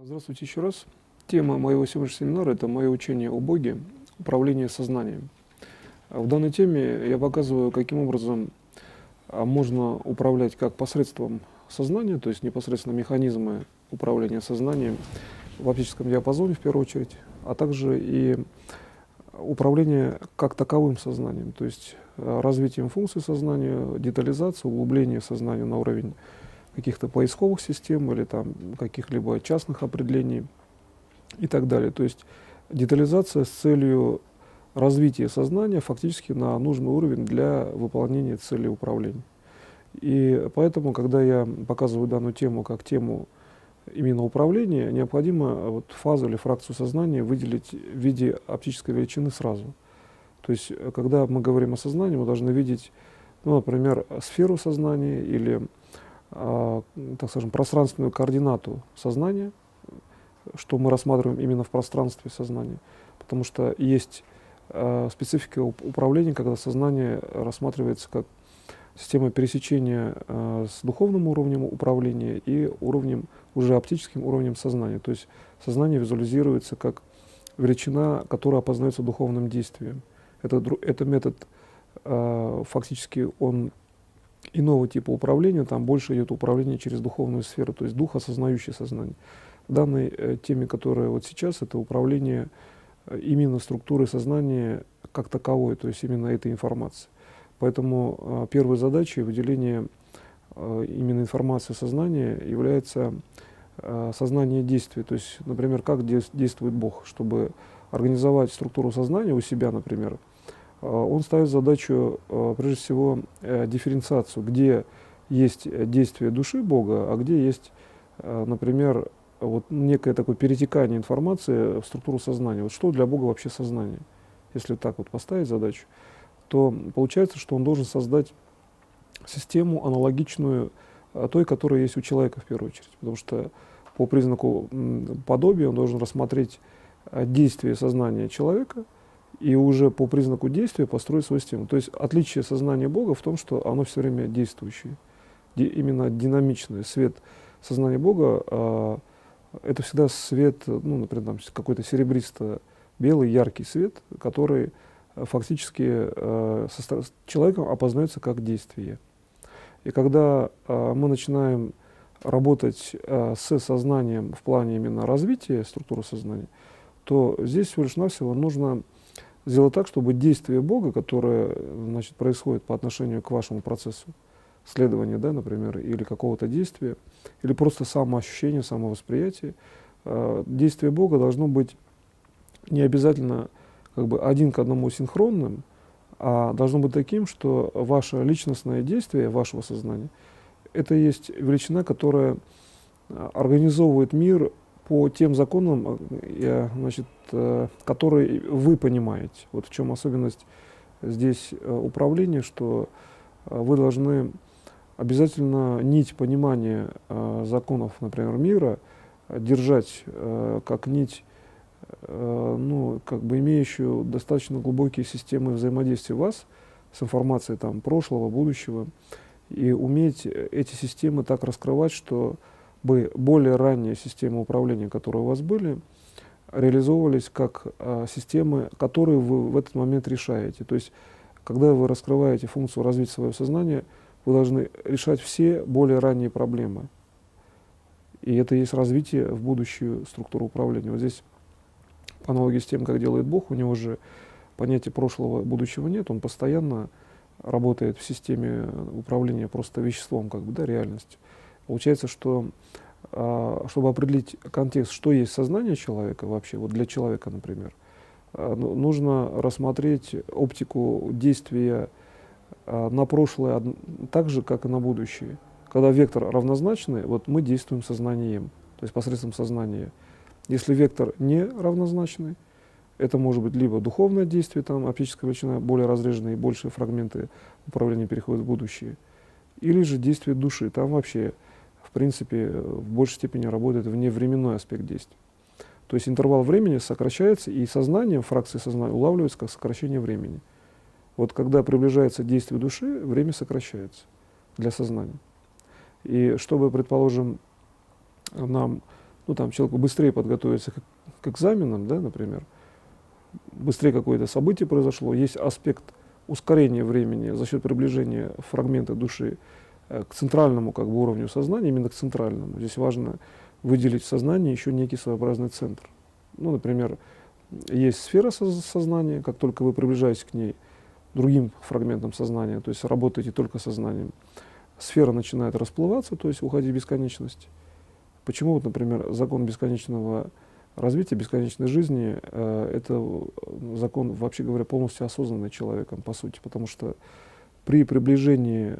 Здравствуйте еще раз. Тема моего сегодняшнего семинара — это мое учение о Боге, управление сознанием. В данной теме я показываю, каким образом можно управлять как посредством сознания, то есть непосредственно механизмы управления сознанием в оптическом диапазоне в первую очередь, а также и управление как таковым сознанием, то есть развитием функций сознания, детализация, углубление сознания на уровень каких-то поисковых систем или там каких-либо частных определений и так далее. То есть детализация с целью развития сознания фактически на нужный уровень для выполнения цели управления. И поэтому, когда я показываю данную тему как тему именно управления, необходимо вот фазу или фракцию сознания выделить в виде оптической величины сразу. То есть, когда мы говорим о сознании, мы должны видеть, ну, например, сферу сознания или так скажем, пространственную координату сознания, что мы рассматриваем именно в пространстве сознания, потому что есть специфика управления, когда сознание рассматривается как система пересечения с духовным уровнем управления и уровнем, уже оптическим уровнем сознания. То есть сознание визуализируется как величина, которая опознается духовным действием. Это метод, фактически, он иного типа управления, там больше идет управление через духовную сферу, то есть дух, осознающий сознание. В данной теме, которая вот сейчас, это управление именно структурой сознания как таковой, то есть именно этой информации. Поэтому первой задачей выделения именно информации сознания является сознание действия. То есть, например, как действует Бог, чтобы организовать структуру сознания у себя, например, он ставит задачу, прежде всего, дифференциацию, где есть действие души Бога, а где есть, например, вот некое такое перетекание информации в структуру сознания. Вот что для Бога вообще сознание? Если так вот поставить задачу, то получается, что он должен создать систему, аналогичную той, которая есть у человека в первую очередь. Потому что по признаку подобия он должен рассмотреть действие сознания человека, и уже по признаку действия построить свою систему. То есть отличие сознания Бога в том, что оно все время действующее, именно динамичное. Свет сознания Бога это всегда свет, ну, например, там какой-то серебристо-белый яркий свет, который фактически человеком опознается как действие. И когда мы начинаем работать с сознанием в плане именно развития структуры сознания, то здесь всего лишь навсего нужно сделать так, чтобы действие Бога, которое, значит, происходит по отношению к вашему процессу следования, да, например, или какого-то действия, или просто самоощущение, самовосприятие, действие Бога должно быть не обязательно как бы один к одному синхронным, а должно быть таким, что ваше личностное действие вашего сознания — это есть величина, которая организовывает мир по тем законам, значит, которые вы понимаете. Вот в чем особенность здесь управления, что вы должны обязательно нить понимания законов, например, мира держать как нить, ну, как бы имеющую достаточно глубокие системы взаимодействия вас с информацией там, прошлого, будущего, и уметь эти системы так раскрывать, что более ранние системы управления, которые у вас были, реализовывались как системы, которые вы в этот момент решаете. То есть, когда вы раскрываете функцию развить свое сознание, вы должны решать все более ранние проблемы. И это и есть развитие в будущую структуру управления. Вот здесь, по аналогии с тем, как делает Бог, у него же понятия прошлого и будущего нет, он постоянно работает в системе управления просто веществом, как бы, да, реальностью. Получается, что чтобы определить контекст, что есть сознание человека вообще, вот для человека, например, нужно рассмотреть оптику действия на прошлое так же, как и на будущее. Когда вектор равнозначный, вот мы действуем сознанием, то есть посредством сознания. Если вектор не равнозначный, это может быть либо духовное действие, там оптическая величина более разреженная и большие фрагменты управления переходят в будущее, или же действие души, там вообще в принципе в большей степени работает вневременной аспект действия. То есть интервал времени сокращается, и сознание, фракции сознания улавливается как сокращение времени. Вот когда приближается действие души, время сокращается для сознания. И чтобы, предположим, нам ну, там, человеку быстрее подготовиться к экзаменам, да, например, быстрее какое-то событие произошло, есть аспект ускорения времени за счет приближения фрагмента души к центральному как бы уровню сознания, именно к центральному. Здесь важно выделить в сознании еще некий своеобразный центр. Ну, например, есть сфера сознания, как только вы приближаетесь к ней другим фрагментом сознания, то есть работаете только сознанием, сфера начинает расплываться, то есть уходить в бесконечность. Почему, вот, например, закон бесконечного развития, бесконечной жизни это закон, вообще говоря, полностью осознанный человеком, по сути, потому что при приближении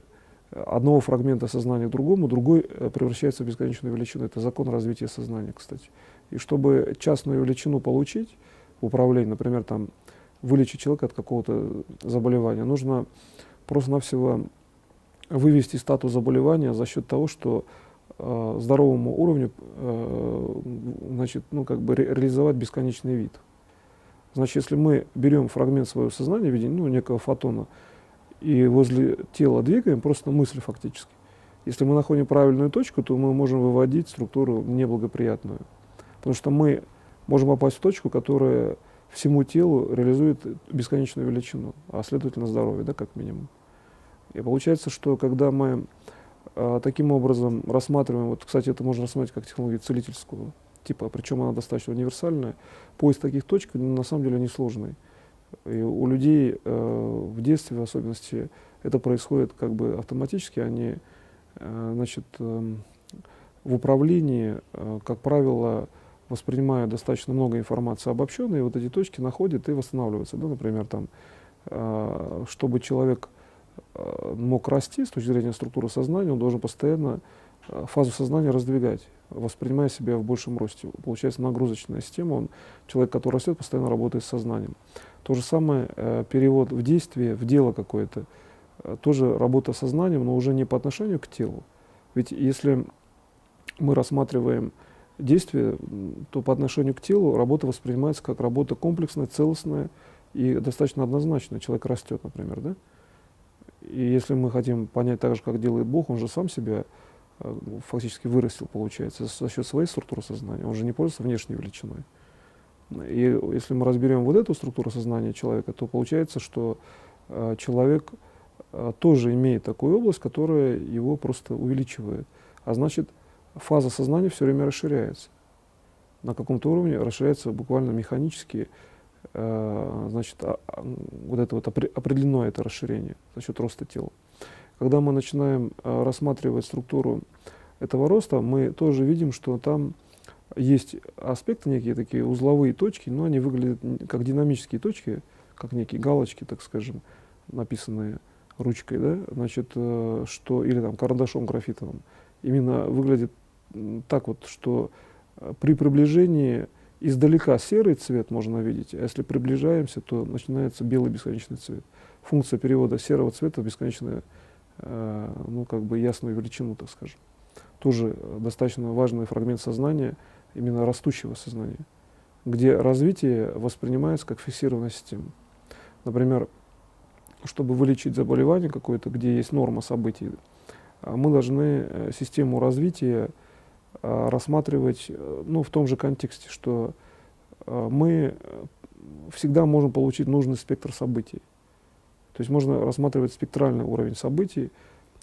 одного фрагмента сознания к другому, другой превращается в бесконечную величину. Это закон развития сознания, кстати. И чтобы частную величину получить в управлении, например, там, вылечить человека от какого-то заболевания, нужно просто-навсего вывести статус заболевания за счет того, что здоровому уровню значит, ну, как бы реализовать бесконечный вид. Значит, если мы берем фрагмент своего сознания в виде, ну, некого фотона и возле тела двигаем, просто мысль фактически. Если мы находим правильную точку, то мы можем выводить структуру неблагоприятную. Потому что мы можем попасть в точку, которая всему телу реализует бесконечную величину, а следовательно здоровье, да, как минимум. И получается, что когда мы таким образом рассматриваем, вот, кстати, это можно рассматривать как технологию целительского типа, причем она достаточно универсальная, поиск таких точек на самом деле несложный. И у людей в детстве, в особенности, это происходит как бы автоматически, они значит, в управлении, как правило, воспринимая достаточно много информации обобщенной, и вот эти точки находят и восстанавливаются. Да, например, там, чтобы человек мог расти с точки зрения структуры сознания, он должен постоянно фазу сознания раздвигать, воспринимая себя в большем росте. Получается нагрузочная система, человек, который растет, постоянно работает с сознанием. То же самое перевод в действие, в дело какое-то, тоже работа с сознанием, но уже не по отношению к телу. Ведь если мы рассматриваем действие, то по отношению к телу работа воспринимается как работа комплексная, целостная и достаточно однозначная. Человек растет, например, да? И если мы хотим понять так же, как делает Бог, он же сам себя фактически вырастил, получается, за счет своей структуры сознания. Он же не пользуется внешней величиной. И если мы разберем вот эту структуру сознания человека, то получается, что человек тоже имеет такую область, которая его просто увеличивает. А значит, фаза сознания все время расширяется. На каком-то уровне расширяется буквально механически, значит, вот это вот определено это расширение за счет роста тела. Когда мы начинаем рассматривать структуру этого роста, мы тоже видим, что там есть аспекты, некие такие узловые точки, но они выглядят как динамические точки, как некие галочки, так скажем, написанные ручкой, да, значит, что, или там карандашом графитовым. Именно выглядит так вот, что при приближении издалека серый цвет можно видеть, а если приближаемся, то начинается белый бесконечный цвет. Функция перевода серого цвета в бесконечную, ну, как бы ясную величину, так скажем. Тоже достаточно важный фрагмент сознания, именно растущего сознания, где развитие воспринимается как фиксированная система. Например, чтобы вылечить заболевание какое-то, где есть норма событий, мы должны систему развития рассматривать, ну, в том же контексте, что мы всегда можем получить нужный спектр событий. То есть можно рассматривать спектральный уровень событий,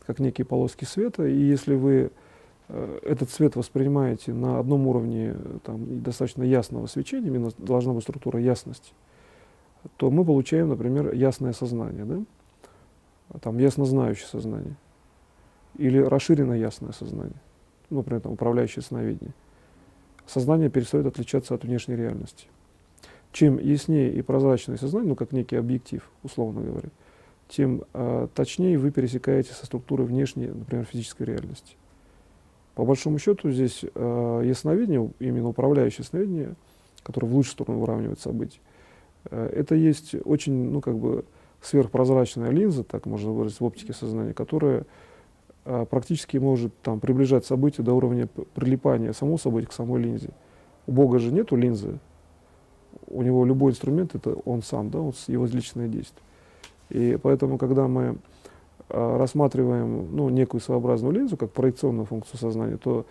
как некие полоски света, и если вы этот цвет воспринимаете на одном уровне там, достаточно ясного свечения, именно должна быть структура ясности, то мы получаем, например, ясное сознание, да? Там, ясно знающее сознание, или расширенно ясное сознание, например, там, управляющее сновидение. Сознание перестает отличаться от внешней реальности. Чем яснее и прозрачное сознание, ну, как некий объектив, условно говоря, тем точнее вы пересекаете со структурой внешней, например, физической реальности. По большому счету здесь ясновидение, именно управляющее сновидение, которое в лучшую сторону выравнивает события, это есть очень, ну, как бы сверхпрозрачная линза, так можно выразить, в оптике сознания, которая практически может там приближать события до уровня прилипания самого события к самой линзе. У Бога же нету линзы, у него любой инструмент это он сам, да, его личное действие. И поэтому, когда мы рассматриваем, ну, некую своеобразную линзу, как проекционную функцию сознания, то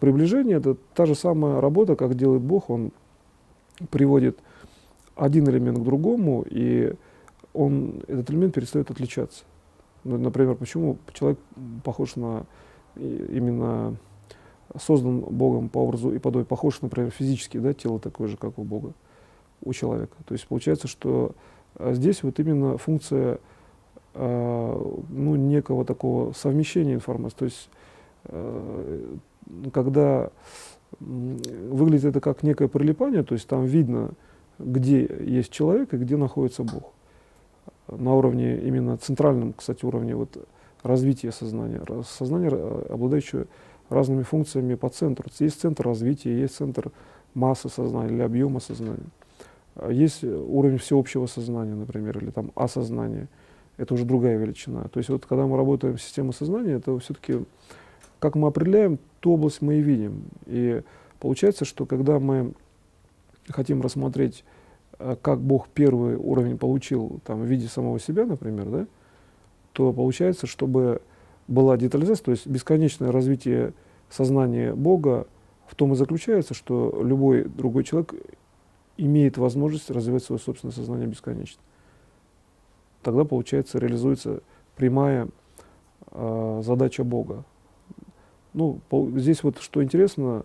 приближение — это та же самая работа, как делает Бог. Он приводит один элемент к другому, и этот элемент перестает отличаться. Ну, например, почему человек похож на, именно создан Богом по образу и подобию, похож, например, физически, да, тело такое же, как у Бога, у человека. То есть получается, что здесь вот именно функция ну, некого такого совмещения информации. То есть когда выглядит это как некое прилипание, то есть там видно, где есть человек и где находится Бог. На уровне, именно центральном, кстати, уровне вот, развития сознания. Сознание, обладающее разными функциями по центру. Есть центр развития, есть центр массы сознания или объема сознания. Есть уровень всеобщего сознания, например, или там осознания. Это уже другая величина. То есть вот когда мы работаем с системой сознания, это все-таки, как мы определяем, ту область мы и видим. И получается, что когда мы хотим рассмотреть, как Бог первый уровень получил там, в виде самого себя, например, да, то получается, чтобы была детализация, то есть бесконечное развитие сознания Бога в том и заключается, что любой другой человек имеет возможность развивать свое собственное сознание бесконечно. Тогда, получается, реализуется прямая задача Бога. Ну, здесь вот, что интересно,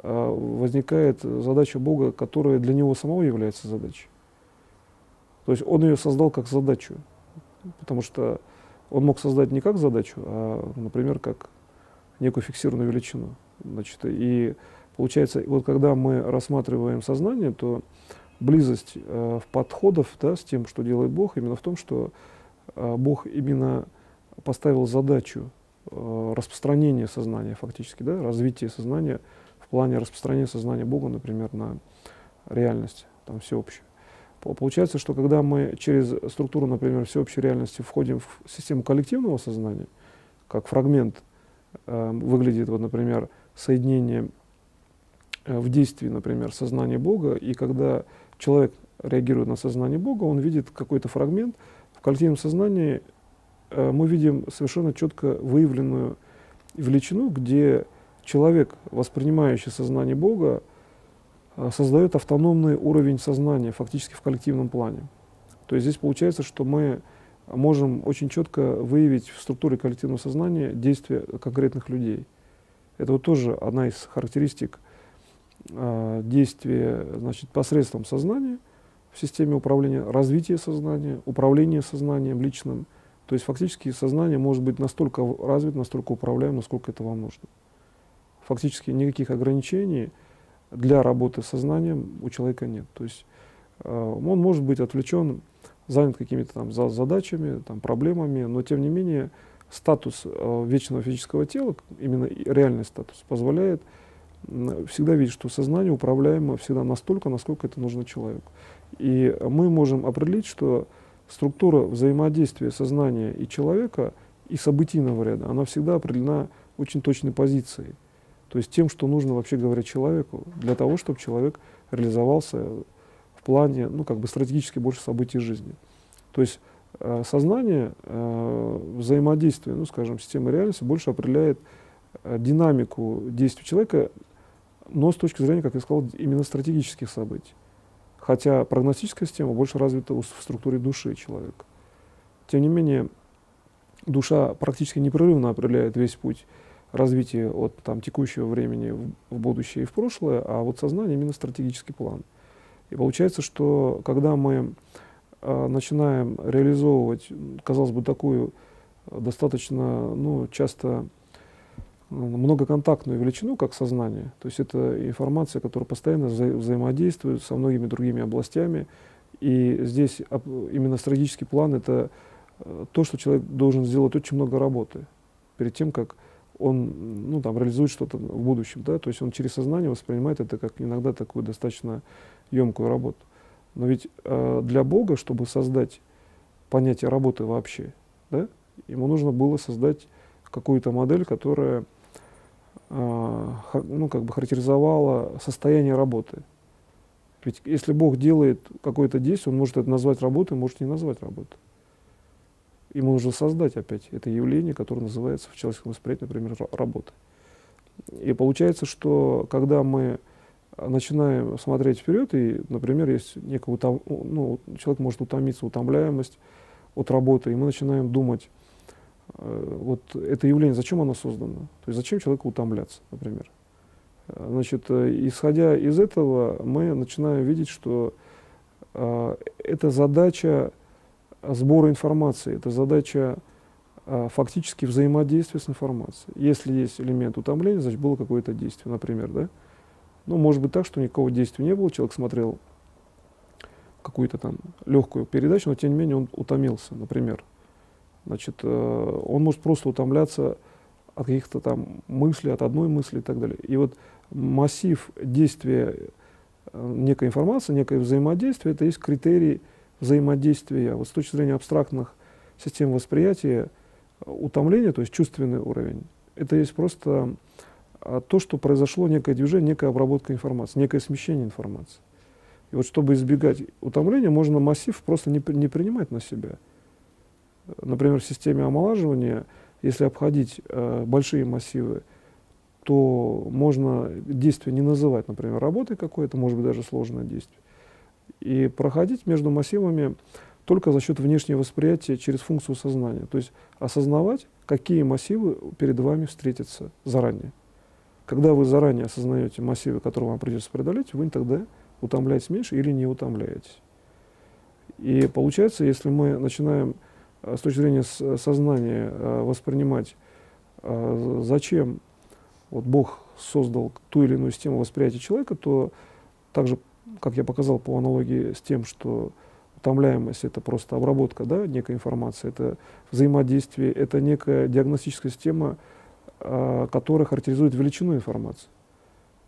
возникает задача Бога, которая для Него самого является задачей. То есть Он ее создал как задачу, потому что Он мог создать не как задачу, а, например, как некую фиксированную величину. Значит, и получается, вот когда мы рассматриваем сознание, то близость подходов, да, с тем, что делает Бог, именно в том, что Бог именно поставил задачу распространения сознания фактически, да, развития сознания в плане распространения сознания Бога, например, на реальность там, всеобщую. Получается, что когда мы через структуру, например, всеобщей реальности входим в систему коллективного сознания, как фрагмент выглядит, вот, например, соединение в действии, например, сознания Бога, и когда человек реагирует на сознание Бога, он видит какой-то фрагмент. В коллективном сознании мы видим совершенно четко выявленную величину, где человек, воспринимающий сознание Бога, создает автономный уровень сознания фактически в коллективном плане. То есть здесь получается, что мы можем очень четко выявить в структуре коллективного сознания действия конкретных людей. Это вот тоже одна из характеристик действия, значит, посредством сознания в системе управления, развития сознания, управления сознанием личным. То есть фактически сознание может быть настолько развито, настолько управляемо, насколько это вам нужно. Фактически никаких ограничений для работы с сознанием у человека нет. То есть он может быть отвлечен, занят какими-то там задачами, там, проблемами, но тем не менее статус вечного физического тела, именно реальный статус, позволяет всегда видеть, что сознание управляемо всегда настолько, насколько это нужно человеку. И мы можем определить, что структура взаимодействия сознания и человека и событийного ряда, она всегда определена очень точной позицией. То есть тем, что нужно, вообще говоря, человеку, для того, чтобы человек реализовался в плане, ну, как бы стратегически больше событий жизни. То есть сознание, взаимодействие, ну, скажем, системы реальности больше определяет динамику действий человека, но с точки зрения, как я сказал, именно стратегических событий. Хотя прогностическая система больше развита в структуре души человека. Тем не менее, душа практически непрерывно определяет весь путь развития от там, текущего времени в будущее и в прошлое, а вот сознание именно стратегический план. И получается, что когда мы начинаем реализовывать, казалось бы, такую достаточно, ну, часто многоконтактную величину, как сознание, то есть это информация, которая постоянно взаимодействует со многими другими областями, и здесь именно стратегический план — это то, что человек должен сделать очень много работы перед тем, как он, ну, там, реализует что-то в будущем, да? То есть он через сознание воспринимает это как иногда такую достаточно емкую работу. Но ведь для Бога, чтобы создать понятие работы вообще, да, ему нужно было создать какую-то модель, которая ну, как бы характеризовала состояние работы. Ведь если Бог делает какое-то действие, он может это назвать работой, может не назвать работой. Ему нужно создать опять это явление, которое называется в человеческом восприятии, например, работой. И получается, что когда мы начинаем смотреть вперед, и, например, есть некая ну, человек может утомиться, утомляемость от работы, и мы начинаем думать, вот это явление, зачем оно создано? То есть зачем человеку утомляться, например? Значит, исходя из этого, мы начинаем видеть, что это задача сбора информации, это задача фактически взаимодействия с информацией. Если есть элемент утомления, значит, было какое-то действие, например, да? Ну, может быть так, что никакого действия не было, человек смотрел какую-то там легкую передачу, но тем не менее он утомился, например. Значит, он может просто утомляться от каких-то там мыслей, от одной мысли и так далее. И вот массив действия некой информации, некое взаимодействие, это есть критерий взаимодействия. Вот с точки зрения абстрактных систем восприятия, утомление, то есть чувственный уровень, это есть просто то, что произошло некое движение, некая обработка информации, некое смещение информации. И вот чтобы избегать утомления, можно массив просто не принимать на себя. Например, в системе омолаживания, если обходить большие массивы, то можно действие не называть, например, работой какой-то, может быть, даже сложное действие, и проходить между массивами только за счет внешнего восприятия через функцию сознания. То есть осознавать, какие массивы перед вами встретятся заранее. Когда вы заранее осознаете массивы, которые вам придется преодолеть, вы тогда утомляетесь меньше или не утомляетесь. И получается, если мы начинаем с точки зрения сознания воспринимать, зачем вот Бог создал ту или иную систему восприятия человека, то также, как я показал по аналогии с тем, что утомляемость — это просто обработка, да, некой информации, это взаимодействие, это некая диагностическая система, которая характеризует величину информации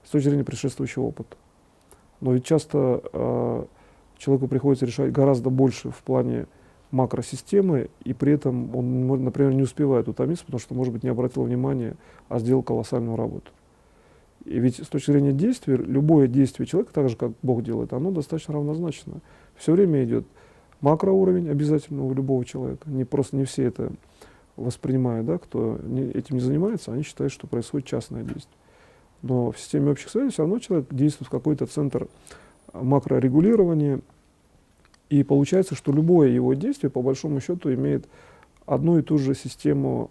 с точки зрения предшествующего опыта. Но ведь часто человеку приходится решать гораздо больше в плане макросистемы, и при этом он, например, не успевает утомиться, потому что, может быть, не обратил внимания, а сделал колоссальную работу. И ведь с точки зрения действия, любое действие человека, так же, как Бог делает, оно достаточно равнозначно. Все время идет макроуровень обязательно у любого человека. Просто не все это воспринимают, да, кто этим не занимается, они считают, что происходит частное действие. Но в системе общих связей все равно человек действует в какой-то центр макрорегулирования, и получается, что любое его действие, по большому счету, имеет одну и ту же систему,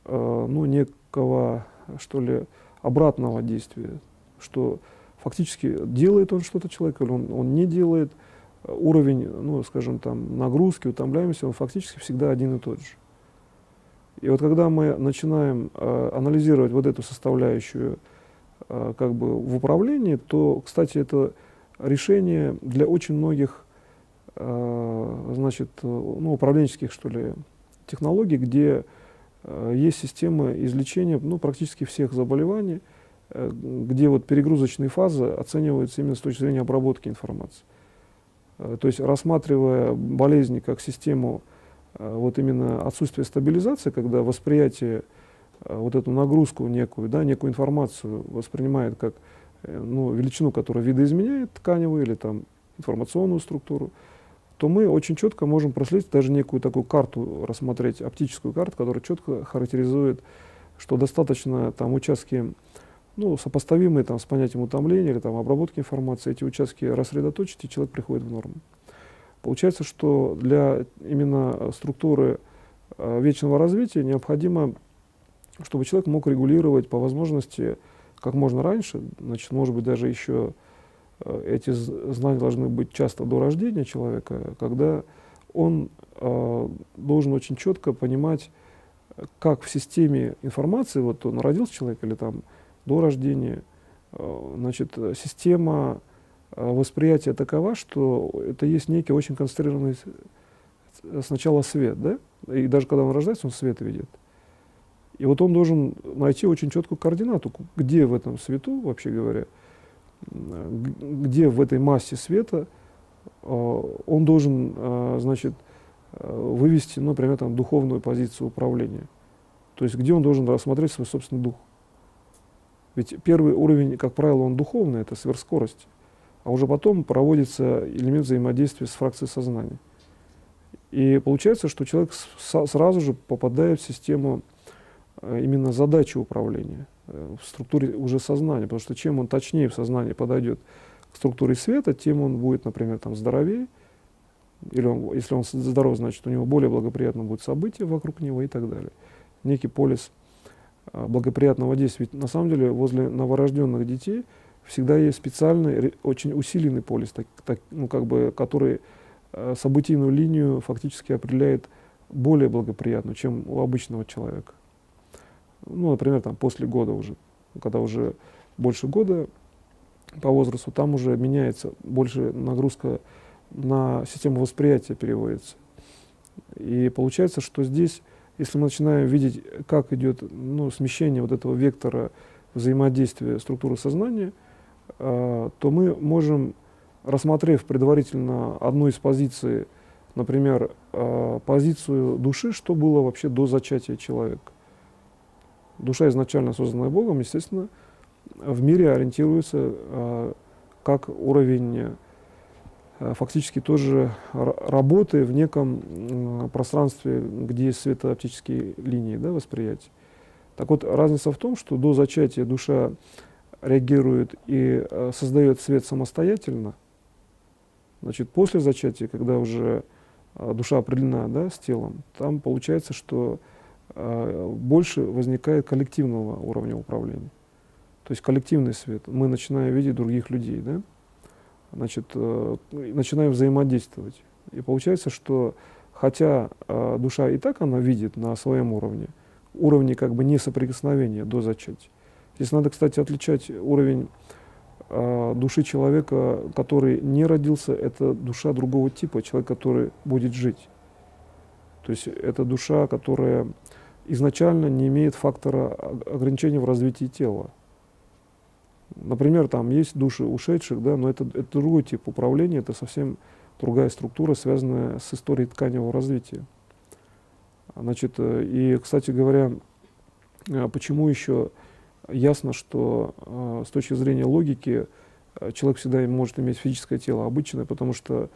ну, некого, что ли, обратного действия, что фактически делает он что-то человек, или он не делает, уровень, ну, скажем, там, нагрузки, утомляемости, он фактически всегда один и тот же. И вот когда мы начинаем анализировать вот эту составляющую как бы в управлении, то, кстати, это решение для очень многих значит, ну, управленческих, что ли, технологий, где есть система излечения, ну, практически всех заболеваний, где вот перегрузочные фазы оцениваются именно с точки зрения обработки информации. То есть, рассматривая болезни как систему вот именно отсутствия стабилизации, когда восприятие вот эту нагрузку некую, да, некую информацию воспринимает как ну, величину, которая видоизменяет тканевую или там информационную структуру, то мы очень четко можем проследить даже некую такую карту, рассмотреть оптическую карту, которая четко характеризует, что достаточно там участки, ну, сопоставимые там с понятием утомления или там обработки информации, эти участки рассредоточить, и человек приходит в норму. Получается, что для именно структуры вечного развития необходимо, чтобы человек мог регулировать по возможности как можно раньше, значит, может быть, даже еще эти знания должны быть часто до рождения человека, когда он должен очень четко понимать, как в системе информации, вот он родился человек или там до рождения, значит, система восприятия такова, что это есть некий очень концентрированный сначала свет, да, и даже когда он рождается, он свет видит. И вот он должен найти очень четкую координату, где в этом свету, вообще говоря, где в этой массе света он должен, значит, вывести, ну, например, там, духовную позицию управления. То есть где он должен рассмотреть свой собственный дух. Ведь первый уровень, как правило, он духовный, это сверхскорость. А уже потом проводится элемент взаимодействия с фракцией сознания. И получается, что человек сразу же попадает в систему именно задачи управления. в структуре уже сознания, потому что чем он точнее в сознании подойдет к структуре света, тем он будет, например, там, здоровее, или если он здоров, значит, у него более благоприятно будет события вокруг него и так далее. Некий полис благоприятного действия. Ведь на самом деле возле новорожденных детей всегда есть специальный, очень усиленный полис, ну, как бы, который событийную линию фактически определяет более благоприятно, чем у обычного человека. Ну, например, там, после года уже, когда уже больше года по возрасту, там уже меняется, больше нагрузка на систему восприятия переводится. И получается, что здесь, если мы начинаем видеть, как идет, ну, смещение вот этого вектора взаимодействия структуры сознания, то мы можем, рассмотрев предварительно одну из позиций, например, позицию души, что было вообще до зачатия человека. Душа, изначально созданная Богом, естественно, в мире ориентируется как уровень фактически тоже работы в неком пространстве, где есть светооптические линии, да, восприятия. Так вот, разница в том, что до зачатия душа реагирует и создает свет самостоятельно. Значит, после зачатия, когда уже душа определена, да, с телом, там получается, что больше возникает коллективного уровня управления. То есть коллективный свет. Мы начинаем видеть других людей, да? Значит, начинаем взаимодействовать. И получается, что хотя душа и так она видит на своем уровне как бы не соприкосновения до зачатия. Здесь надо, кстати, отличать уровень души человека, который не родился, это душа другого типа, человек, который будет жить. То есть это душа, которая изначально не имеет фактора ограничения в развитии тела. Например, там есть души ушедших, да, но это другой тип управления, это совсем другая структура, связанная с историей тканевого развития. Значит, и, кстати говоря, почему еще ясно, что с точки зрения логики человек всегда может иметь физическое тело обычное, потому что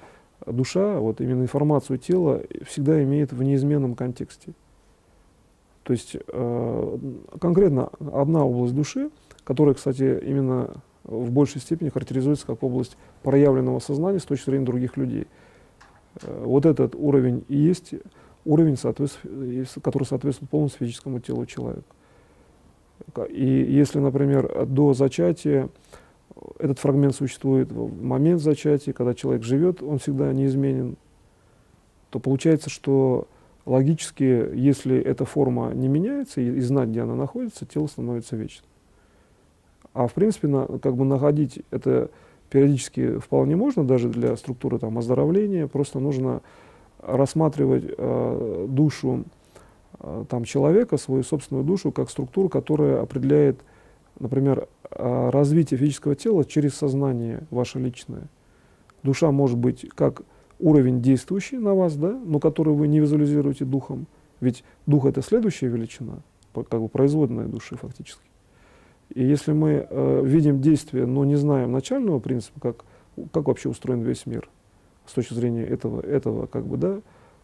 душа, вот именно информацию тела, всегда имеет в неизменном контексте. То есть конкретно одна область души, которая, кстати, именно в большей степени характеризуется как область проявленного сознания с точки зрения других людей. Вот этот уровень и есть уровень, который соответствует полностью физическому телу человека. И если, например, до зачатия этот фрагмент существует в момент зачатия, когда человек живет, он всегда неизменен, то получается, что логически, если эта форма не меняется и знать, где она находится, тело становится вечным. А в принципе, как бы находить это периодически вполне можно, даже для структуры там, оздоровления, просто нужно рассматривать душу там, человека, свою собственную душу, как структуру, которая определяет, например, развитие физического тела через сознание ваше личное. Душа может быть как уровень действующий на вас, да, но который вы не визуализируете духом, ведь дух — это следующая величина, как бы производная души фактически. И если мы видим действие, но не знаем начального принципа, как вообще устроен весь мир с точки зрения этого как бы, да,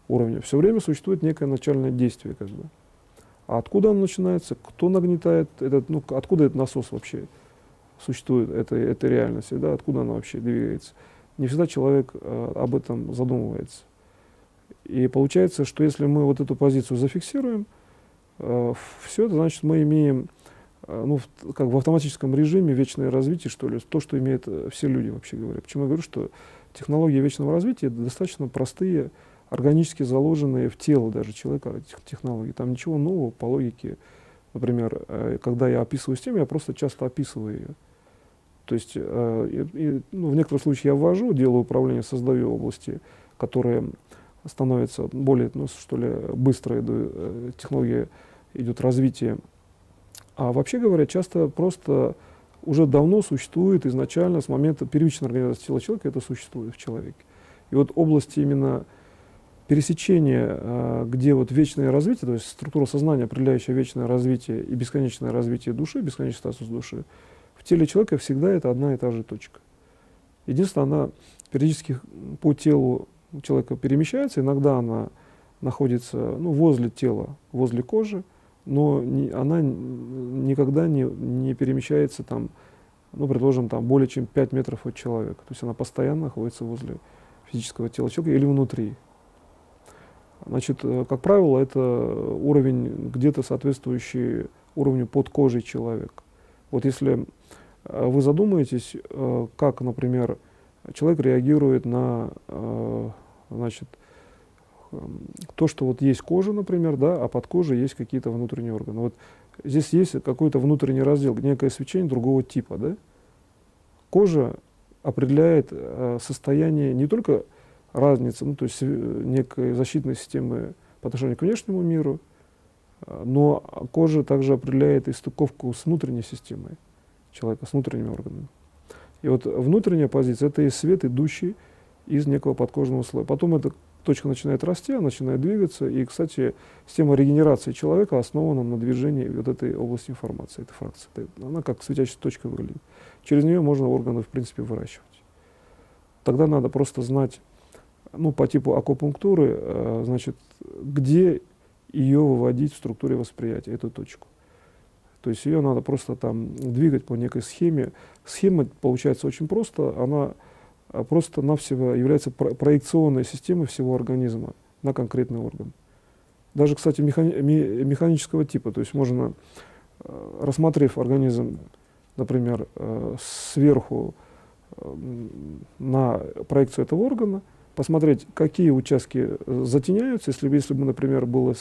уровня, все время существует некое начальное действие. Как бы. А откуда оно начинается, кто нагнетает этот, ну, откуда этот насос вообще существует, эта реальность, да, откуда она вообще двигается. Не всегда человек об этом задумывается. И получается, что если мы вот эту позицию зафиксируем, все это значит, мы имеем, ну, как в автоматическом режиме вечное развитие, что ли, то, что имеют все люди, вообще говоря. Почему я говорю, что технологии вечного развития — это достаточно простые, органически заложенные в тело даже человека технологии. Там ничего нового по логике. Например, когда я описываю систему, я просто часто описываю ее. То есть ну, в некоторых случаях я ввожу, делаю управление, создаю области, которые становятся более, ну, что ли, быстрой, технология идет развитие. А вообще говоря, часто просто уже давно существует изначально, с момента первичной организации тела человека, это существует в человеке. И вот области именно пересечения, где вот вечное развитие, то есть структура сознания, определяющая вечное развитие и бесконечное развитие души, бесконечный статус души, в теле человека всегда это одна и та же точка. Единственное, она периодически по телу человека перемещается, иногда она находится, ну, возле тела, возле кожи, но она никогда не перемещается там, ну, предложим, там более чем 5 метров от человека. То есть она постоянно находится возле физического тела человека или внутри. Значит, как правило, это уровень где-то соответствующий уровню под кожей человека. Вот если вы задумаетесь, как, например, человек реагирует на, значит, то, что вот есть кожа, например, да, а под кожей есть какие-то внутренние органы. Вот здесь есть какой-то внутренний раздел, некое свечение другого типа, да. Кожа определяет состояние не только разницы, ну, то есть некой защитной системы по отношению к внешнему миру, но кожа также определяет и стыковку с внутренней системой человека, с внутренними органами. И вот внутренняя позиция — это и свет, идущий из некого подкожного слоя. Потом эта точка начинает расти, она начинает двигаться. И, кстати, система регенерации человека основана на движении вот этой области информации, этой фракции. Она как светящаяся точка выглядит. Через нее можно органы, в принципе, выращивать. Тогда надо просто знать, ну, по типу акупунктуры, значит, где ее выводить в структуре восприятия, эту точку. То есть ее надо просто там двигать по некой схеме. Схема получается очень просто, она просто-навсего является проекционной системой всего организма на конкретный орган. Даже, кстати, механического типа, то есть можно, рассмотрев организм, например, сверху на проекцию этого органа, посмотреть, какие участки затеняются, если бы, например, было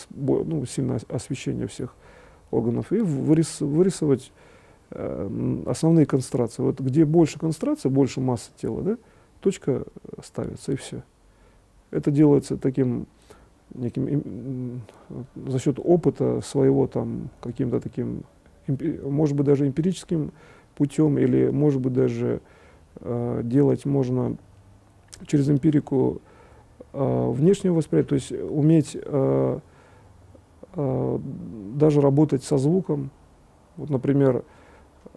сильное освещение всех органов, и вырисовать основные концентрации. Вот где больше концентрации, больше массы тела, да, точка ставится, и все. Это делается таким неким за счет опыта своего, там, каким-то таким, может быть, даже эмпирическим путем, или, может быть, даже делать можно через эмпирику внешнего восприятия, то есть уметь даже работать со звуком. Вот, например,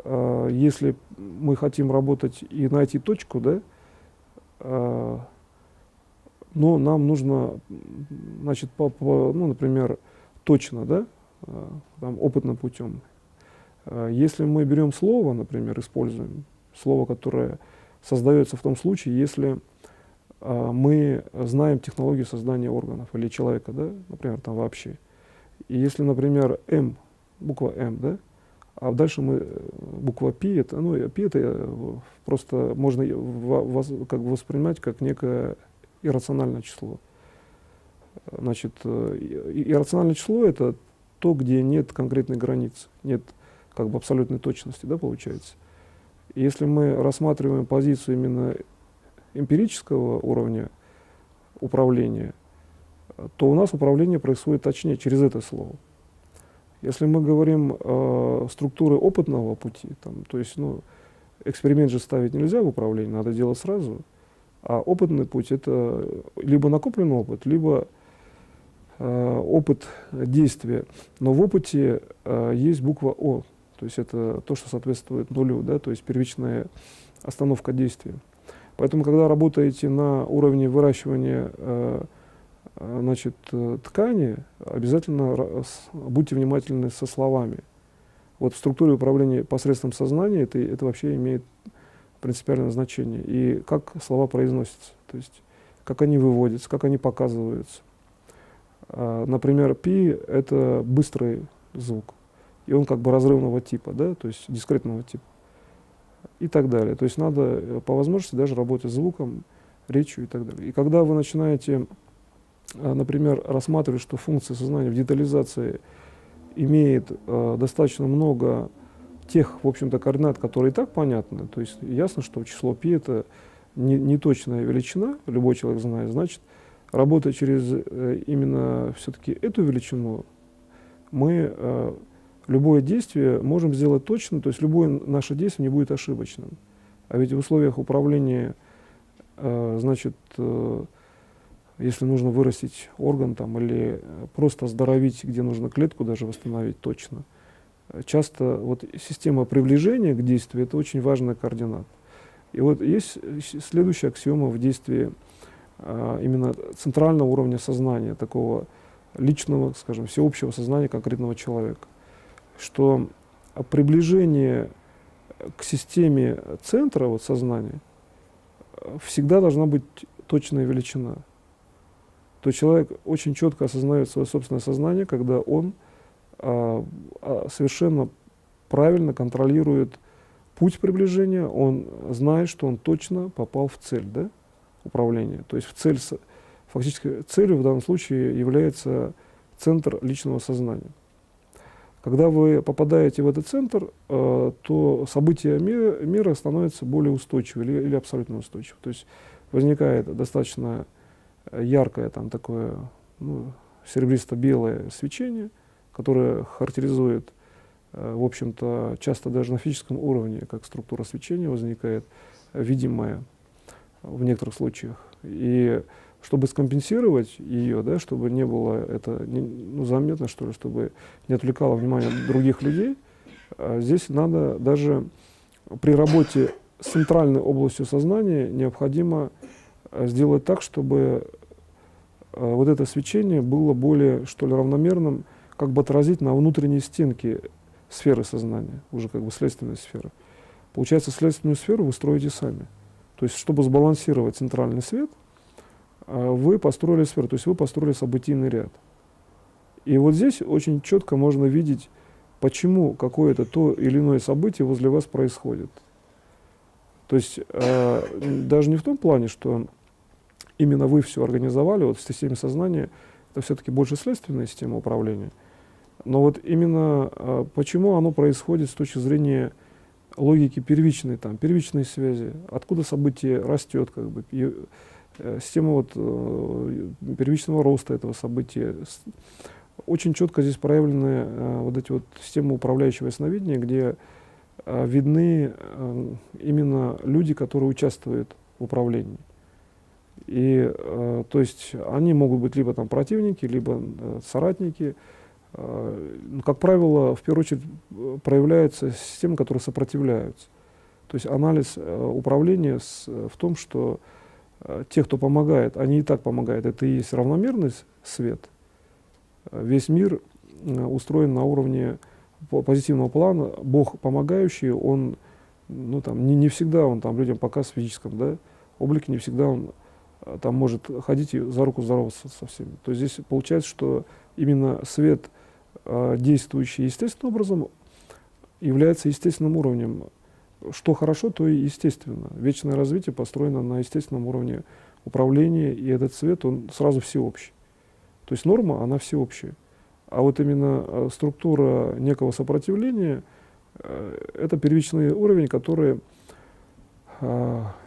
если мы хотим работать и найти точку, да, но нам нужно, значит, ну, например, точно, да, там, опытным путем. Если мы берем слово, например, используем слово, которое создается в том случае, если мы знаем технологию создания органов или человека, да, например, там вообще. И если, например, М, буква М, да, а дальше мы буква Пи, это, ну, Пи это просто можно как бы воспринимать как некое иррациональное число. Значит, иррациональное число — это то, где нет конкретной границы, нет как бы абсолютной точности, да, получается. И если мы рассматриваем позицию именно эмпирического уровня управления, то у нас управление происходит точнее через это слово. Если мы говорим структуры опытного пути, там, то есть, ну, эксперимент же ставить нельзя в управлении, надо делать сразу, а опытный путь — это либо накопленный опыт, либо опыт действия. Но в опыте есть буква О, то есть это то, что соответствует нулю, да, то есть первичная остановка действия. Поэтому, когда работаете на уровне выращивания значит, ткани, обязательно будьте внимательны со словами. Вот в структуре управления посредством сознания это вообще имеет принципиальное значение. И как слова произносятся, то есть как они выводятся, как они показываются. Например, пи — это быстрый звук, и он как бы разрывного типа, да, то есть дискретного типа. И так далее. То есть надо по возможности даже работать с звуком, речью и так далее. И когда вы начинаете, например, рассматривать, что функция сознания в детализации имеет достаточно много тех, в общем-то, координат, которые и так понятны, то есть ясно, что число π — это не точная величина, любой человек знает, значит, работая через именно все-таки эту величину, мы любое действие можем сделать точно, то есть любое наше действие не будет ошибочным. А ведь в условиях управления, значит, если нужно вырастить орган там, или просто оздоровить, где нужно клетку даже восстановить точно, часто вот система приближения к действию — это очень важный координат. И вот есть следующая аксиома в действии именно центрального уровня сознания, такого личного, скажем, всеобщего сознания конкретного человека. Что приближение к системе центра вот, сознания всегда должна быть точная величина. То есть человек очень четко осознает свое собственное сознание, когда он совершенно правильно контролирует путь приближения, он знает, что он точно попал в цель, да, управления. То есть в цель, фактически целью в данном случае является центр личного сознания. Когда вы попадаете в этот центр, то события мира становятся более устойчивы или абсолютно устойчивы. То есть возникает достаточно яркое там такое, ну, серебристо-белое свечение, которое характеризует, в общем-то, часто даже на физическом уровне, как структура свечения возникает, видимая в некоторых случаях. И чтобы скомпенсировать ее, да, чтобы не было это заметно, что ли, чтобы не отвлекало внимание других людей, здесь надо даже при работе с центральной областью сознания необходимо сделать так, чтобы вот это свечение было более, что ли, равномерным, как бы отразить на внутренние стенки сферы сознания, уже как бы следственной сферы. Получается, следственную сферу вы строите сами. То есть, чтобы сбалансировать центральный свет, вы построили сферу, то есть вы построили событийный ряд. И вот здесь очень четко можно видеть, почему какое-то то или иное событие возле вас происходит. То есть даже не в том плане, что именно вы все организовали, вот в системе сознания, это все-таки больше следственная система управления. Но вот именно почему оно происходит с точки зрения логики первичной связи, откуда событие растет, как бы, система вот, первичного роста этого события. Очень четко здесь проявлены вот эти вот системы управляющего ясновидения, где видны именно люди, которые участвуют в управлении. И то есть они могут быть либо там противники, либо соратники. Как правило, в первую очередь проявляются системы, которые сопротивляются. То есть анализ управления в том, что те, кто помогает, они и так помогают. Это и есть равномерный свет. Весь мир устроен на уровне позитивного плана. Бог помогающий, он не всегда он там людям показывает в физическом, да, облике, не всегда он там может ходить и за руку здороваться со всеми. То есть здесь получается, что именно свет, действующий естественным образом, является естественным уровнем. Что хорошо, то и естественно. Вечное развитие построено на естественном уровне управления, и этот свет, он сразу всеобщий. То есть норма, она всеобщая. А вот именно структура некого сопротивления, это первичный уровень, который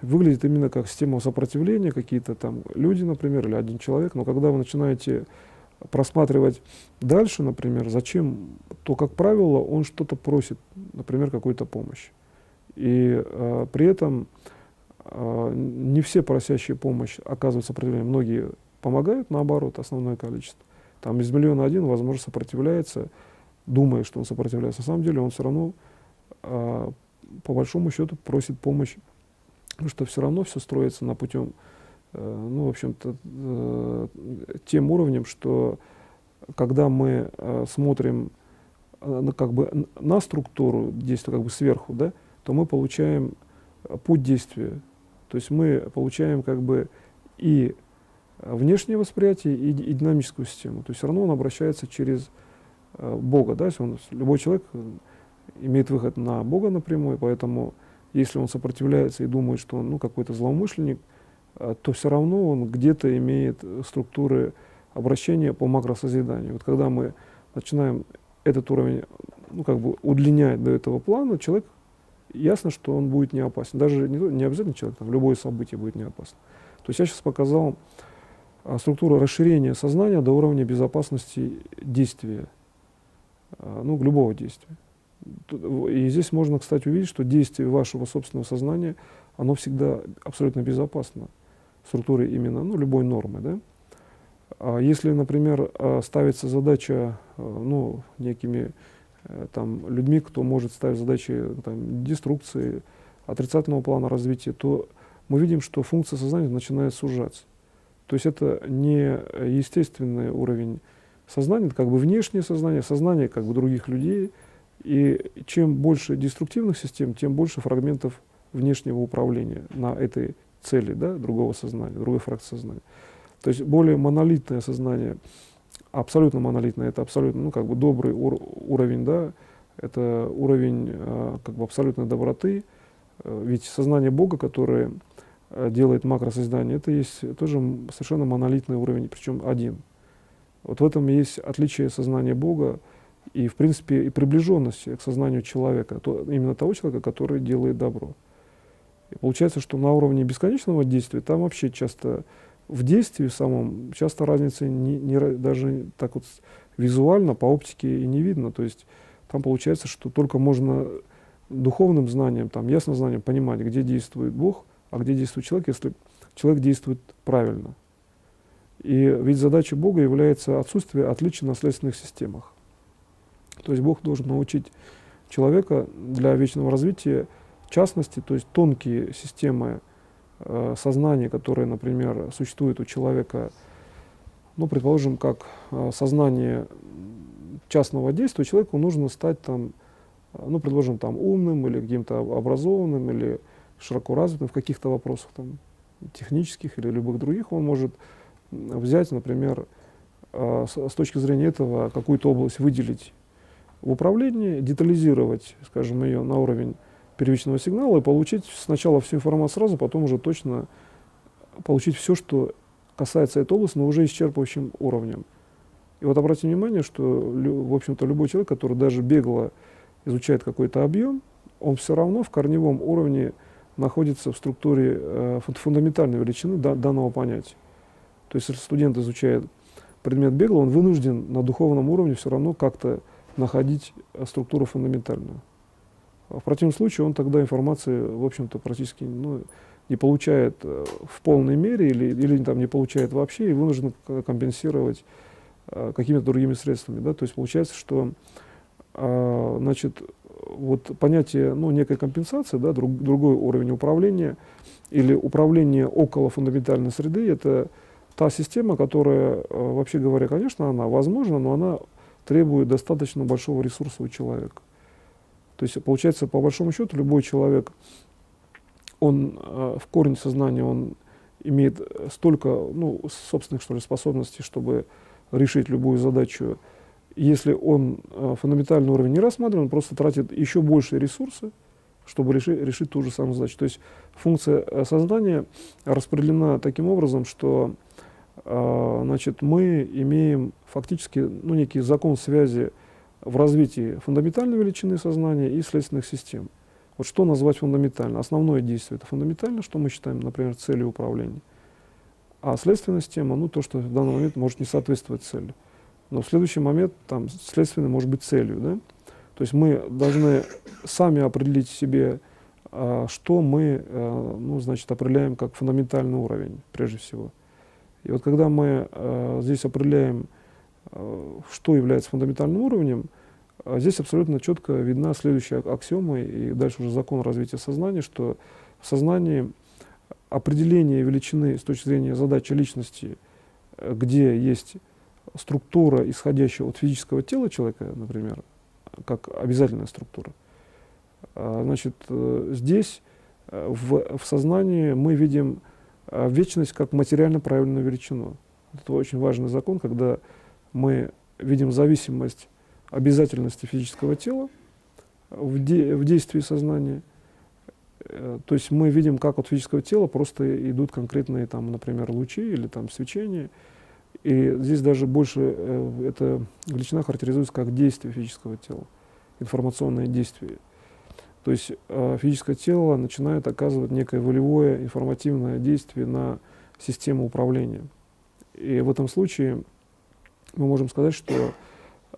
выглядит именно как система сопротивления, какие-то там люди, например, или один человек. Но когда вы начинаете просматривать дальше, например, зачем, то, как правило, он что-то просит, например, какую-то помощь. И при этом не все просящие помощь оказывают сопротивление. Многие помогают, наоборот, основное количество. Там из миллиона один, возможно, сопротивляется, думая, что он сопротивляется. На самом деле он все равно, по большому счету, просит помощи. Потому что все равно все строится на путем, в общем-то, тем уровнем, что когда мы смотрим как бы на структуру действия как бы сверху, да, то мы получаем путь действия. То есть мы получаем как бы и внешнее восприятие, и динамическую систему. То есть все равно он обращается через Бога. Да? Любой человек имеет выход на Бога напрямую, поэтому если он сопротивляется и думает, что он какой-то злоумышленник, то все равно он где-то имеет структуры обращения по макросозиданию. Вот когда мы начинаем этот уровень как бы удлинять до этого плана, человек, ясно, что он будет не опасен. Даже не обязательно человек, любое событие будет не опасно. То есть я сейчас показал структуру расширения сознания до уровня безопасности действия, любого действия. И здесь можно, кстати, увидеть, что действие вашего собственного сознания, оно всегда абсолютно безопасно в структуре именно любой нормы. Да? А если, например, ставится задача некими людьми, кто может ставить задачи деструкции, отрицательного плана развития, то мы видим, что функция сознания начинает сужаться. То есть это не естественный уровень Сознание — это как бы внешнее сознание, сознание как бы других людей. И чем больше деструктивных систем, тем больше фрагментов внешнего управления на этой цели, да, другого сознания, другой фракции сознания. То есть более монолитное сознание, абсолютно монолитное, это абсолютно, ну, как бы добрый уровень, да, это уровень как бы абсолютной доброты. Ведь сознание Бога, которое делает макросоздание, это есть тоже совершенно монолитный уровень, причем один. Вот в этом есть отличие сознания Бога и, в принципе, и приближенность к сознанию человека, именно того человека, который делает добро. И получается, что на уровне бесконечного действия там вообще часто в действии самом часто разницы даже так вот визуально по оптике и не видно. То есть там получается, что только можно духовным знанием, там, ясным знанием понимать, где действует Бог, а где действует человек, если человек действует правильно. И ведь задачей Бога является отсутствие отличий на следственных системах. То есть Бог должен научить человека для вечного развития частности, то есть тонкие системы сознания, которые, например, существуют у человека, ну, предположим, как сознание частного действия, человеку нужно стать там, ну, предположим, там умным или каким-то образованным или широко развитым в каких-то вопросах там, технических или любых других. Он может взять, например, с точки зрения этого какую-то область выделить в управлении, детализировать, скажем, ее на уровень первичного сигнала и получить сначала всю информацию сразу, потом уже точно получить все, что касается этой области, но уже исчерпывающим уровнем. И вот обратите внимание, что, в общем-то, любой человек, который даже бегло изучает какой-то объем, он все равно в корневом уровне находится в структуре фундаментальной величины данного понятия. То есть, если студент изучает предмет бегло, он вынужден на духовном уровне все равно как-то находить структуру фундаментальную. В противном случае он тогда информации, в общем-то, практически не получает в полной мере или там, не получает вообще и вынужден компенсировать какими-то другими средствами. Да? То есть получается, что значит, вот понятие некой компенсации, да, другой уровень управления или управление около фундаментальной среды — это та система, которая, вообще говоря, конечно, она возможна, но она требует достаточно большого ресурса у человека. То есть, получается, по большому счету, любой человек, он в корне сознания, он имеет столько собственных, что ли, способностей, чтобы решить любую задачу. Если он фундаментальный уровень не рассматривает, он просто тратит еще больше ресурсы, чтобы решить ту же самую задачу. То есть функция сознания распределена таким образом, что значит, мы имеем фактически некий закон связи в развитии фундаментальной величины сознания и следственных систем. Вот что назвать фундаментально? Основное действие — это фундаментально, что мы считаем, например, целью управления. А следственная система, то, что в данный момент может не соответствовать цели. Но в следующий момент там следственное может быть целью. Да? То есть мы должны сами определить себе, что мы значит, определяем как фундаментальный уровень, прежде всего. И вот когда мы здесь определяем, что является фундаментальным уровнем, здесь абсолютно четко видна следующая аксиома и дальше уже закон развития сознания, что в сознании определение величины с точки зрения задачи личности, где есть структура, исходящая от физического тела человека, например, как обязательная структура, значит, здесь в сознании мы видим вечность как материально правильную величину. Это очень важный закон, когда мы видим зависимость обязательности физического тела в действии сознания. То есть мы видим, как от физического тела просто идут конкретные, там, например, лучи или там, свечения. И здесь даже больше эта величина характеризуется как действие физического тела, информационное действие. То есть физическое тело начинает оказывать некое волевое информативное действие на систему управления. И в этом случае мы можем сказать, что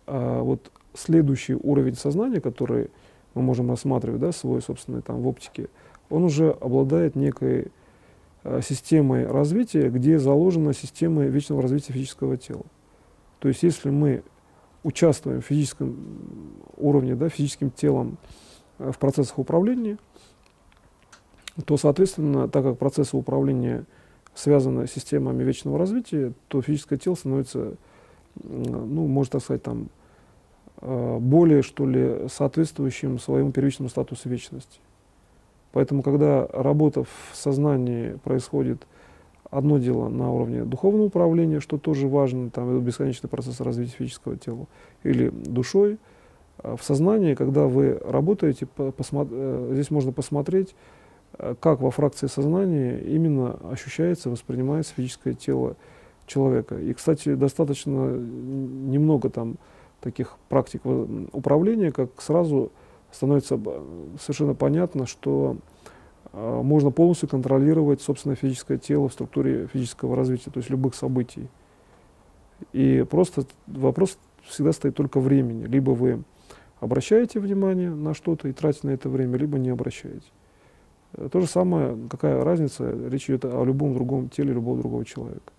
вот следующий уровень сознания, который мы можем рассматривать, да, свой собственный там, в оптике, он уже обладает некой системой развития, где заложена система вечного развития физического тела. То есть если мы участвуем в физическом уровне, да, физическим телом в процессах управления, то, соответственно, так как процессы управления связаны с системами вечного развития, то физическое тело становится ну, можно так сказать, там, более, что ли, соответствующим своему первичному статусу вечности. Поэтому, когда работа в сознании происходит, одно дело на уровне духовного управления, что тоже важно, там это бесконечный процесс развития физического тела, или душой. В сознании, когда вы работаете, здесь можно посмотреть, как во фракции сознания именно ощущается, воспринимается физическое тело человека. И, кстати, достаточно немного там таких практик управления, как сразу становится совершенно понятно, что можно полностью контролировать собственное физическое тело в структуре физического развития, то есть любых событий. И просто вопрос всегда стоит только времени. Либо вы обращаете внимание на что-то и тратите на это время, либо не обращаете. То же самое, какая разница, речь идет о любом другом теле любого другого человека.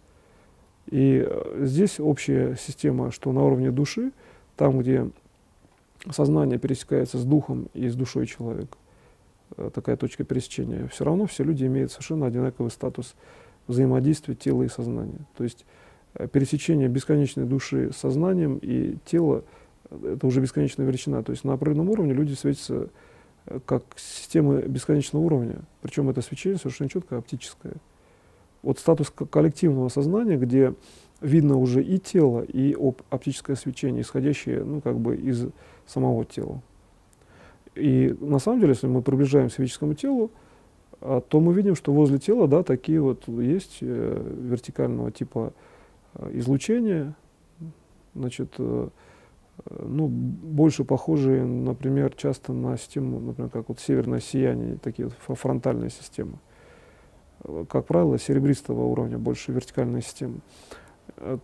И здесь общая система, что на уровне души, там, где сознание пересекается с духом и с душой человека, такая точка пересечения, все равно все люди имеют совершенно одинаковый статус взаимодействия тела и сознания. То есть пересечение бесконечной души с сознанием и тела — это уже бесконечная величина. То есть на определенном уровне люди светятся как системы бесконечного уровня, причем это свечение совершенно четко оптическое. Вот статус коллективного сознания, где видно уже и тело, и оптическое свечение, исходящее, ну, как бы из самого тела. И на самом деле, если мы приближаемся к физическому телу, то мы видим, что возле тела, да, такие вот есть вертикального типа излучения, значит, ну, больше похожие, например, часто на систему, например, как вот северное сияние, такие вот фронтальные системы. Как правило, серебристого уровня, больше вертикальная система.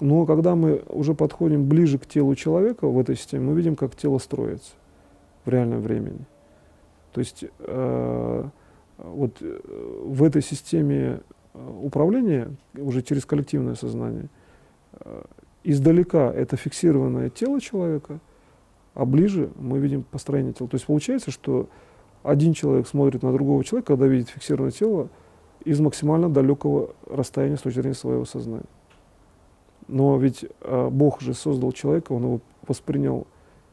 Но когда мы уже подходим ближе к телу человека в этой системе, мы видим, как тело строится в реальном времени. То есть вот в этой системе управления, уже через коллективное сознание, издалека это фиксированное тело человека, а ближе мы видим построение тела. То есть получается, что один человек смотрит на другого человека, когда видит фиксированное тело, из максимально далекого расстояния с точки зрения своего сознания. Но ведь Бог же создал человека, он его воспринял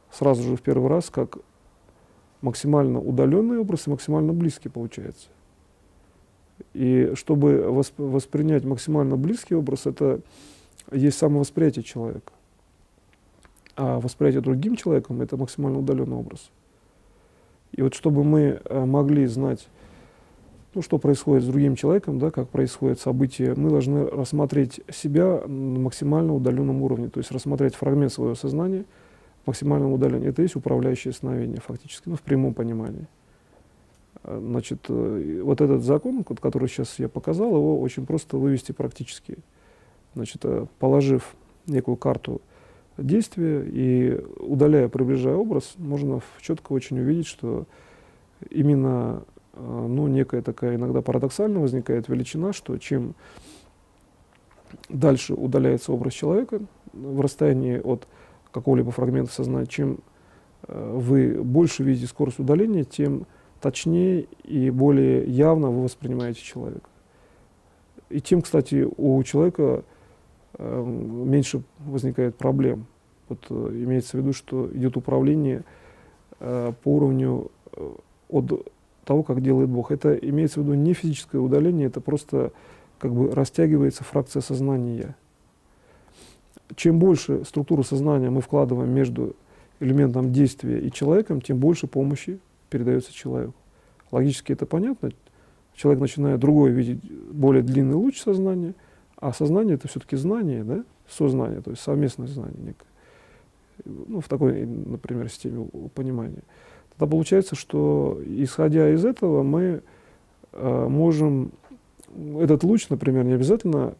сразу же в первый раз как максимально удаленный образ и максимально близкий, получается. И чтобы воспринять максимально близкий образ, это есть самовосприятие человека. А восприятие другим человеком — это максимально удаленный образ. И вот чтобы мы могли знать, ну, что происходит с другим человеком, да, как происходят события, мы должны рассмотреть себя на максимально удаленном уровне, то есть рассмотреть фрагмент своего сознания в максимальном удалении. Это и есть управляющее сновидение фактически, ну, в прямом понимании. Значит, вот этот закон, который сейчас я показал, его очень просто вывести практически. Значит, положив некую карту действия и удаляя, приближая образ, можно четко очень увидеть, что именно, ну, некая такая иногда парадоксально возникает величина, что чем дальше удаляется образ человека в расстоянии от какого-либо фрагмента сознания, чем вы больше видите скорость удаления, тем точнее и более явно вы воспринимаете человека. И тем, кстати, у человека меньше возникает проблем. Вот имеется в виду, что идет управление по уровню от того, как делает Бог. Это имеется в виду не физическое удаление, это просто как бы растягивается фракция сознания. Чем больше структуру сознания мы вкладываем между элементом действия и человеком, тем больше помощи передается человеку. Логически это понятно. Человек начинает другой видеть более длинный луч сознания, а сознание — это все-таки знание, да? Сознание, то есть совместное знание некое. Ну, в такой, например, системе понимания. Тогда получается, что, исходя из этого, мы можем этот луч, например, не обязательно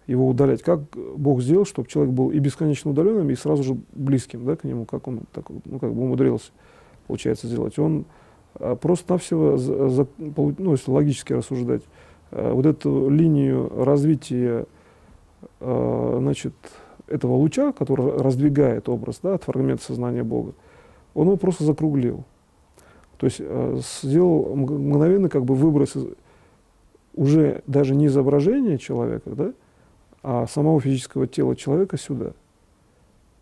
его удалять. Как Бог сделал, чтобы человек был и бесконечно удаленным, и сразу же близким, да, к нему, как он так, ну, как бы умудрился, получается, сделать. Он просто-навсего, ну, если логически рассуждать, вот эту линию развития, значит, этого луча, который раздвигает образ, да, от фрагмента сознания Бога, он его просто закруглил. То есть сделал мгновенно как бы выброс уже даже не изображения человека, да, а самого физического тела человека сюда.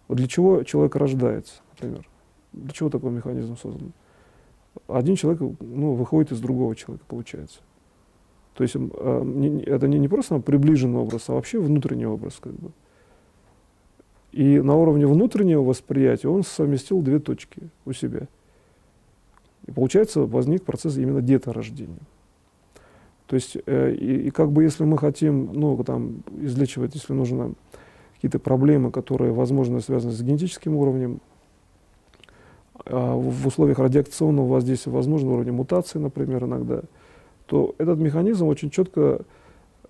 Вот для чего человек рождается, например? Для чего такой механизм создан? Один человек, ну, выходит из другого человека, получается. То есть это не просто приближенный образ, а вообще внутренний образ, как бы. И на уровне внутреннего восприятия он совместил две точки у себя. И получается, возник процесс именно деторождения. То есть, и как бы если мы хотим, ну, там, излечивать, если нужно какие-то проблемы, которые, возможно, связаны с генетическим уровнем, в условиях радиационного воздействия, возможно, уровня мутации, например, иногда, то этот механизм очень четко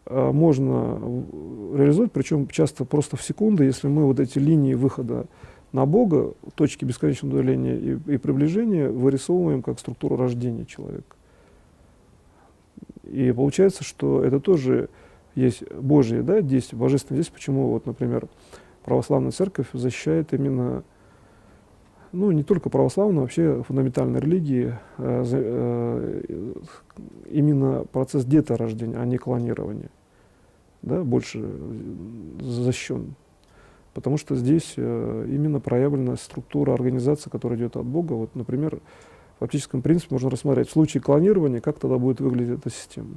можно реализовать, причем часто просто в секунды, если мы вот эти линии выхода на Бога, точки бесконечного удаления и приближения вырисовываем как структуру рождения человека. И получается, что это тоже есть Божье, да, действие, божественное действие. Почему, вот, например, православная церковь защищает именно, ну, не только православную, вообще фундаментальной религии, именно процесс деторождения, а не клонирования, да, больше защищен. Потому что здесь именно проявлена структура организации, которая идет от Бога. Вот, например, в оптическом принципе можно рассмотреть в случае клонирования, как тогда будет выглядеть эта система.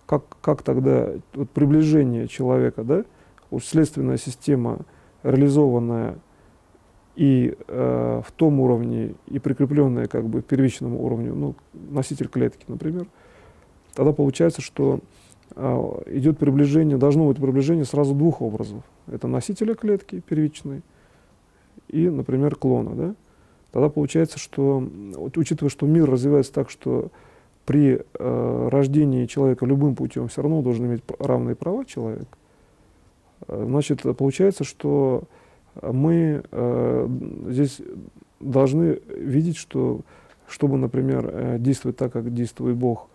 Как тогда вот приближение человека, да, вот следственная система, реализованная и в том уровне, и прикрепленная как бы к первичному уровню, ну, носитель клетки, например, тогда получается, что идет приближение, должно быть приближение сразу двух образов. Это носителя клетки первичной и, например, клона, да? Тогда получается, что, вот, учитывая, что мир развивается так, что при рождении человека любым путем все равно должен иметь равные права человек, значит, получается, что мы здесь должны видеть, что, чтобы, например, действовать так, как действует Бог,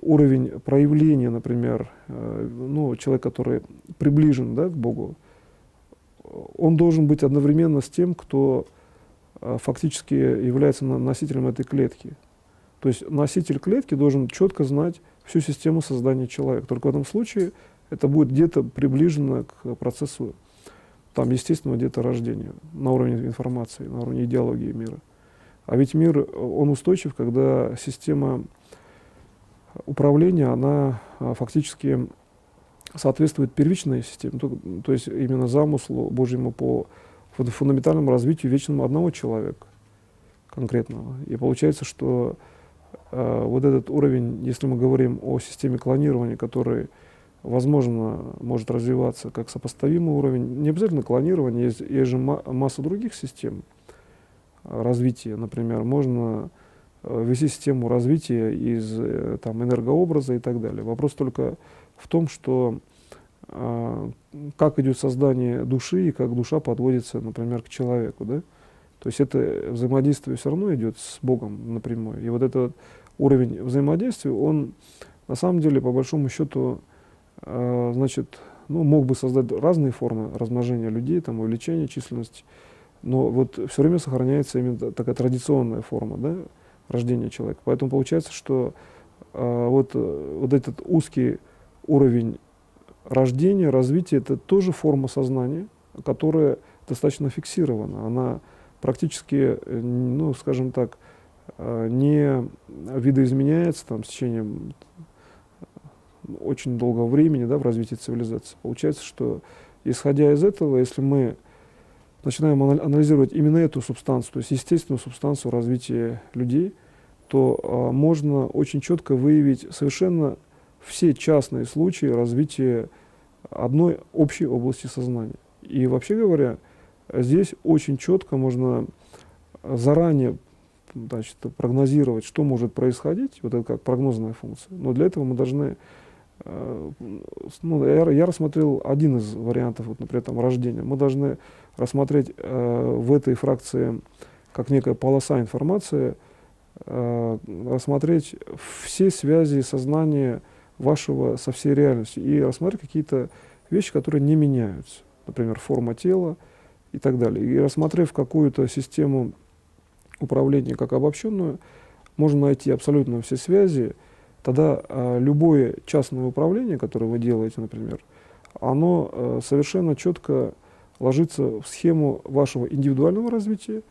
уровень проявления, например, ну, человек, который приближен, да, к Богу, он должен быть одновременно с тем, кто фактически является носителем этой клетки. То есть носитель клетки должен четко знать всю систему создания человека. Только в этом случае это будет где-то приближено к процессу там, естественного деторождения на уровне информации, на уровне идеологии мира. А ведь мир, он устойчив, когда система управления, она фактически соответствует первичной системе, то есть именно замыслу Божьему по фундаментальному развитию вечному одного человека конкретного. И получается, что вот этот уровень, если мы говорим о системе клонирования, который, возможно, может развиваться как сопоставимый уровень, не обязательно клонирование, есть же масса других систем развития, например, можно ввести систему развития из там, энергообраза и так далее. Вопрос только в том, что как идет создание души и как душа подводится, например, к человеку. Да? То есть это взаимодействие все равно идет с Богом напрямую. И вот этот уровень взаимодействия, он на самом деле, по большому счету, значит, ну, мог бы создать разные формы размножения людей, там, увеличения численности, но вот все время сохраняется именно такая традиционная форма, да, рождения человека. Поэтому получается, что вот этот узкий уровень рождения, развития, это тоже форма сознания, которая достаточно фиксирована. Она практически, ну, скажем так, не видоизменяется там, с течением очень долгого времени, да, в развитии цивилизации. Получается, что исходя из этого, если мы начинаем анализировать именно эту субстанцию, то есть естественную субстанцию развития людей, то можно очень четко выявить совершенно все частные случаи развития одной общей области сознания. И вообще говоря, здесь очень четко можно заранее, значит, прогнозировать, что может происходить, вот это как прогнозная функция. Но для этого мы должны, ну, я рассмотрел один из вариантов, вот, например, там, рождения. Мы должны рассмотреть в этой фракции как некая полоса информации, рассмотреть все связи сознания вашего со всей реальностью и рассмотреть какие-то вещи, которые не меняются, например, форма тела и так далее. И рассмотрев какую-то систему управления как обобщенную, можно найти абсолютно все связи, тогда любое частное управление, которое вы делаете, например, оно совершенно четко ложится в схему вашего индивидуального развития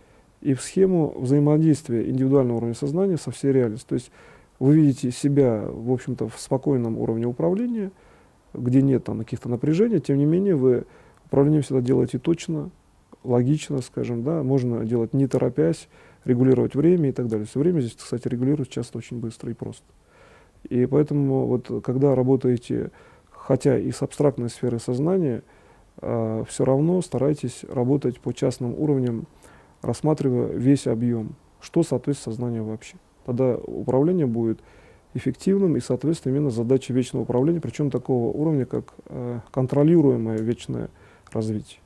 и в схему взаимодействия индивидуального уровня сознания со всей реальностью. То есть вы видите себя, в общем-то, в спокойном уровне управления, где нет там каких-то напряжений, тем не менее вы управление всегда делаете точно, логично, скажем, да, можно делать не торопясь, регулировать время и так далее. Все время здесь, кстати, регулируется часто очень быстро и просто. И поэтому вот когда работаете, хотя и с абстрактной сферой сознания, все равно старайтесь работать по частным уровням, рассматривая весь объем, что соответствует сознанию вообще. Тогда управление будет эффективным и соответствует именно задаче вечного управления, причем такого уровня, как контролируемое вечное развитие.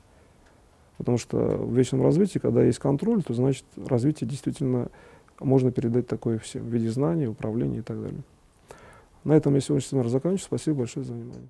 Потому что в вечном развитии, когда есть контроль, то значит развитие действительно можно передать такое всем в виде знаний, управления и так далее. На этом я сегодняшний семинар заканчиваю. Спасибо большое за внимание.